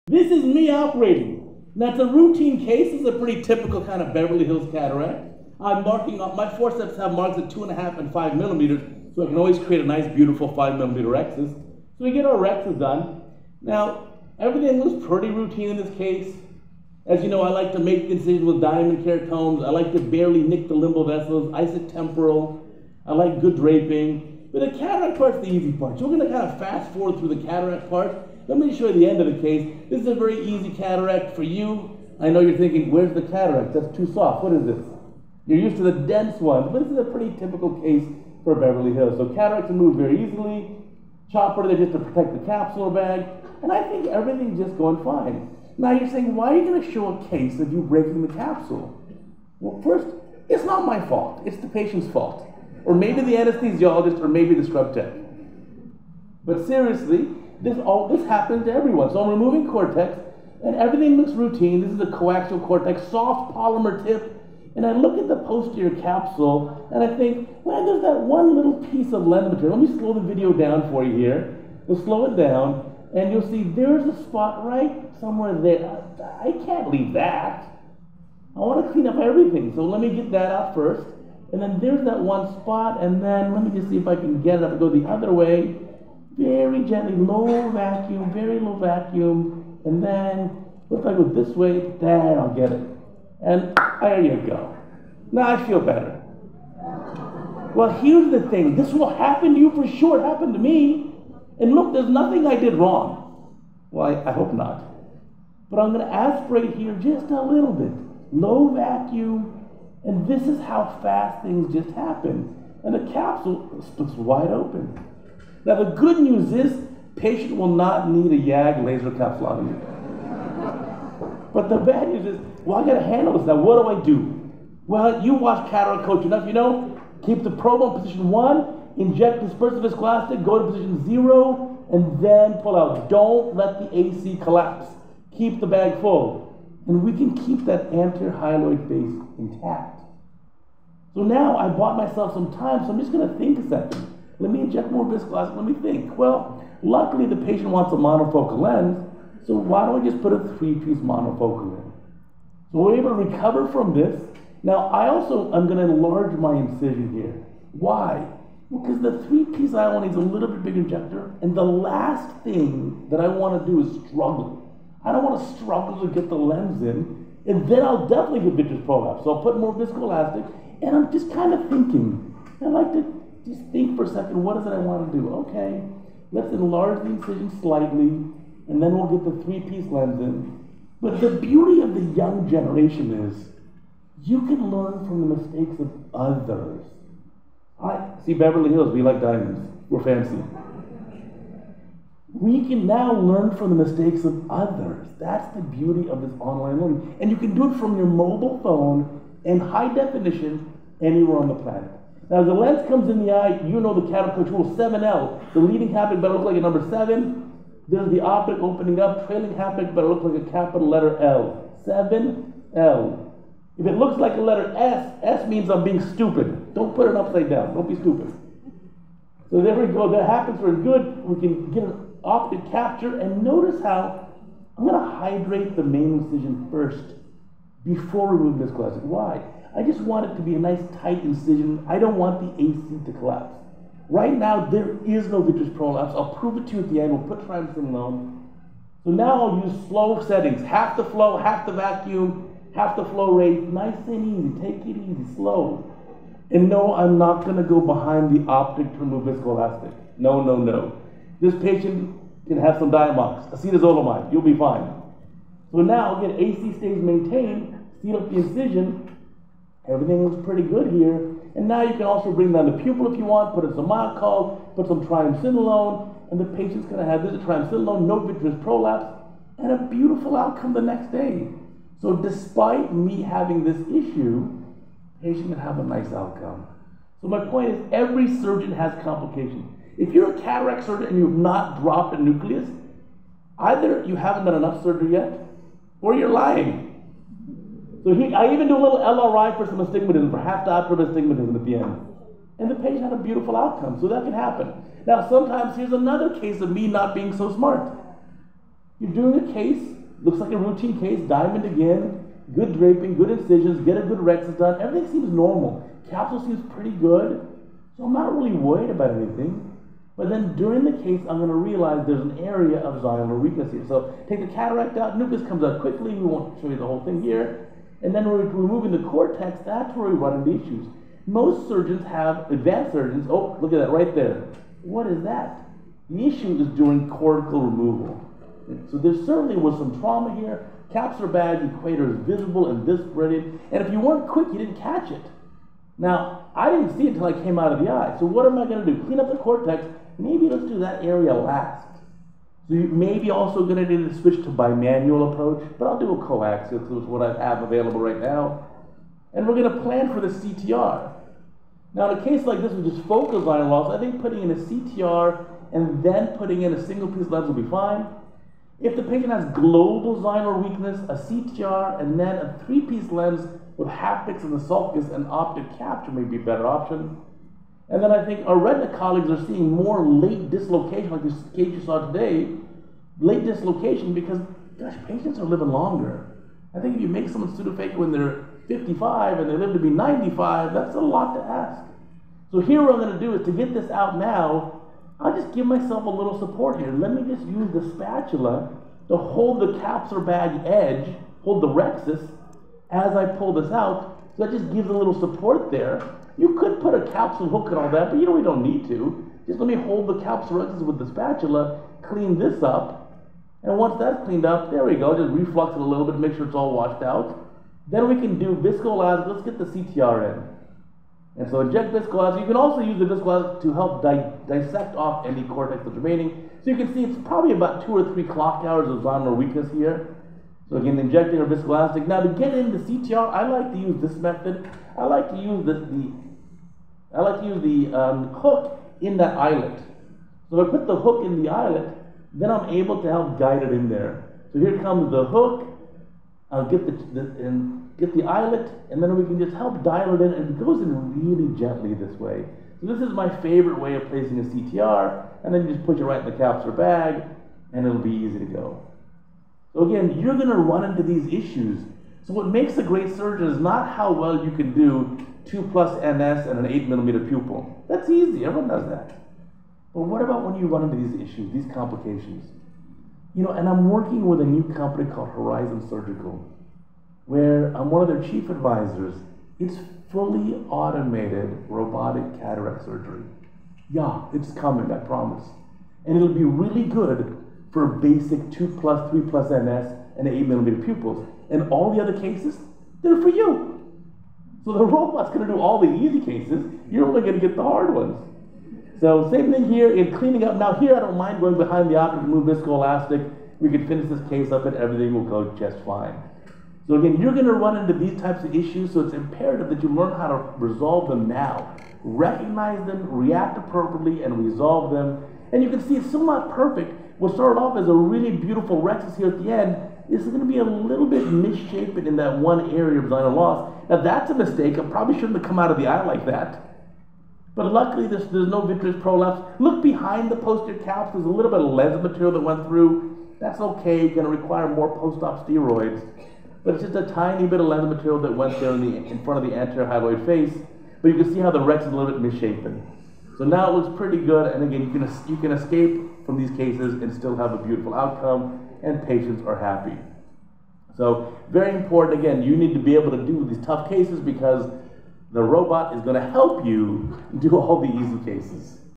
This is me operating. Now, it's a routine case. This is a pretty typical kind of Beverly Hills cataract. I'm marking up, my forceps have marks at 2.5 and 5 millimeters, so I can always create a nice, beautiful 5 millimeter rexus. So we get our rexus done. Now, everything was pretty routine in this case. As you know, I like to make incisions with diamond keratomes. I like to barely nick the limbal vessels, isotemporal. I like good draping. But the cataract part's the easy part. So we're going to kind of fast forward through the cataract part. Let me show you the end of the case. This is a very easy cataract for you. I know you're thinking, where's the cataract? That's too soft. What is this? You're used to the dense ones, but this is a pretty typical case for Beverly Hills. So cataracts are moved very easily. Chopper, they're just to protect the capsular bag. And I think everything's just going fine. Now you're saying, why are you going to show a case of you breaking the capsule? Well, first, it's not my fault. It's the patient's fault. Or maybe the anesthesiologist, or maybe the scrub tech. But seriously, this happens to everyone. So I'm removing cortex, and everything looks routine. This is a coaxial cortex, soft polymer tip. And I look at the posterior capsule, and I think, well, there's that one little piece of lens material. Let me slow the video down for you here. We'll slow it down, and you'll see there's a spot right somewhere there. I can't leave that. I want to clean up everything, so let me get that out first. And then there's that one spot, and then let me just see if I can get it up and go the other way. Very gently, low vacuum, very low vacuum. And then, what if I go this way? There, I'll get it. And there you go. Now I feel better. Well, here's the thing. This will happen to you for sure. It happened to me. And look, there's nothing I did wrong. Well, I hope not. But I'm going to aspirate here just a little bit. Low vacuum. And this is how fast things just happen. And the capsule splits wide open. Now, the good news is, patient will not need a YAG laser capsulotomy. But the bad news is, well, I got to handle this now. What do I do? Well, you watch Cataract Coach enough. You know, keep the probe on position 1, inject dispersive viscoelastic, go to position 0, and then pull out. Don't let the AC collapse. Keep the bag full. And we can keep that anterior hyaloid base intact. So now I bought myself some time, so I'm just going to think a second. Let me inject more viscoelastic. Let me think. Well, luckily the patient wants a monofocal lens, so why don't I just put a 3-piece monofocal in? So we're able to recover from this. Now I also am going to enlarge my incision here. Why? Because the 3-piece IOL needs a little bit bigger injector, and the last thing that I want to do is struggle. I don't want to struggle to get the lens in, and then I'll definitely get vitreous prolapse. So I'll put more viscoelastic, and I'm just kind of thinking. I like to just think for a second, what is it I want to do? Okay, let's enlarge the incision slightly, and then we'll get the 3-piece lens in. But the beauty of the young generation is, you can learn from the mistakes of others. I see Beverly Hills, we like diamonds. We're fancy. We can now learn from the mistakes of others. That's the beauty of this online learning. And you can do it from your mobile phone in high definition anywhere on the planet. Now, as the lens comes in the eye, you know the Cataract Coach rule 7L. The leading haptic better look like a number 7. There's the optic opening up. Trailing haptic better look like a capital letter L. 7L. If it looks like a letter S, S means I'm being stupid. Don't put it upside down. Don't be stupid. So there we go. That happens for good. We can get an optic capture, and notice how I'm going to hydrate the main incision first before we remove viscoelastic. Why? I just want it to be a nice tight incision. I don't want the AC to collapse. Right now, there is no vitreous prolapse. I'll prove it to you at the end. We'll put triamcinolone. So now I'll use slow settings. Half the flow, half the vacuum, half the flow rate. Nice and easy. Take it easy, slow. And no, I'm not going to go behind the optic to remove viscoelastic. No, no, no. This patient can have some Diamox, acetazolamide. You'll be fine. So now, again, AC stays maintained. Seal up the incision. Everything looks pretty good here. And now you can also bring down the pupil if you want, put in some Myocal, put some triamcinolone, and the patient's going to have this triamcinolone, no vitreous prolapse, and a beautiful outcome the next day. So despite me having this issue, the patient can have a nice outcome. So my point is, every surgeon has complications. If you're a cataract surgeon and you've not dropped a nucleus, either you haven't done enough surgery yet, or you're lying. So I even do a little LRI for some astigmatism, for half diopter of astigmatism at the end. And the patient had a beautiful outcome, so that can happen. Now sometimes here's another case of me not being so smart. You're doing a case, Looks like a routine case, diamond again, good draping, good incisions, get a good rexus done. Everything seems normal. Capsule seems pretty good, so I'm not really worried about anything. But then during the case, I'm going to realize there's an area of zonular weakness here. So take the cataract out, nucleus comes out quickly. We won't show you the whole thing here. And then we're removing the cortex. That's where we run into issues. Most surgeons have, advanced surgeons, oh, look at that right there. What is that? The issue is during cortical removal. So there certainly was some trauma here. Capsular bag equator is visible and this brilliant. And if you weren't quick, you didn't catch it. Now, I didn't see it until I came out of the eye. So what am I going to do? Clean up the cortex. Maybe let's do that area last. So you maybe also going to need to switch to bimanual approach, but I'll do a coaxial, which is what I have available right now. And we're going to plan for the CTR. Now, in a case like this with just focal zonular loss, I think putting in a CTR and then putting in a single piece lens will be fine. If the patient has global zonular weakness, a CTR and then a 3-piece lens with haptics in the sulcus and optic capture may be a better option. And then I think our retina colleagues are seeing more late dislocation, like this case you saw today, late dislocation because, gosh, patients are living longer. I think if you make someone pseudophakic when they're 55 and they live to be 95, that's a lot to ask. So here what I'm going to do is to get this out now, I'll just give myself a little support here. Let me just use the spatula to hold the capsular bag edge, hold the rexus as I pull this out. So that just gives a little support there. You could put a capsule hook and all that, but you really don't need to. Just let me hold the capsular rexus with the spatula, clean this up, and once that's cleaned up, there we go, just reflux it a little bit, make sure it's all washed out. Then we can do viscoelastic. Let's get the CTR in. And so inject viscoelastic. You can also use the viscoelastic to help dissect off any cortex that's remaining. So you can see it's probably about 2 or 3 clock hours of zonular weakness here. So again, injecting our viscoelastic. Now to get into CTR, I like to use this method. I like to use the hook in that eyelet. So if I put the hook in the eyelet, then I'm able to help guide it in there. So here comes the hook. I'll get the eyelet, and then we can just help dial it in, and it goes in really gently this way. So this is my favorite way of placing a CTR, and then you just push it right in the capsular bag, and it'll be easy to go. So again, you're going to run into these issues. So what makes a great surgeon is not how well you can do 2+ NS and an 8mm pupil. That's easy, everyone does that. But what about when you run into these issues, these complications? You know, and I'm working with a new company called Horizon Surgical, where I'm one of their chief advisors. It's fully automated robotic cataract surgery. Yeah, it's coming, I promise. And it'll be really good for basic 2+, 3+ NS, and 8mm pupils. And all the other cases, they're for you. So the robot's going to do all the easy cases. You're only going to get the hard ones. So same thing here in cleaning up. Now here I don't mind going behind the optic to remove viscoelastic. We can finish this case up and everything will go just fine. So again, you're going to run into these types of issues, so it's imperative that you learn how to resolve them now. Recognize them, react appropriately, and resolve them. And you can see it's still not perfect. What started off as a really beautiful rexus here at the end, this is going to be a little bit misshapen in that one area of zonular loss. Now that's a mistake. I probably shouldn't have come out of the eye like that. But luckily there's no vitreous prolapse. Look behind the posterior caps. There's a little bit of lens material that went through. That's okay. You're going to require more post-op steroids. But it's just a tiny bit of lens material that went there in front of the anterior hyaloid face. But you can see how the rexus is a little bit misshapen. So now it looks pretty good. And again, you can escape from these cases and still have a beautiful outcome, and patients are happy. So very important, again, you need to be able to do these tough cases because the robot is going to help you do all the easy cases.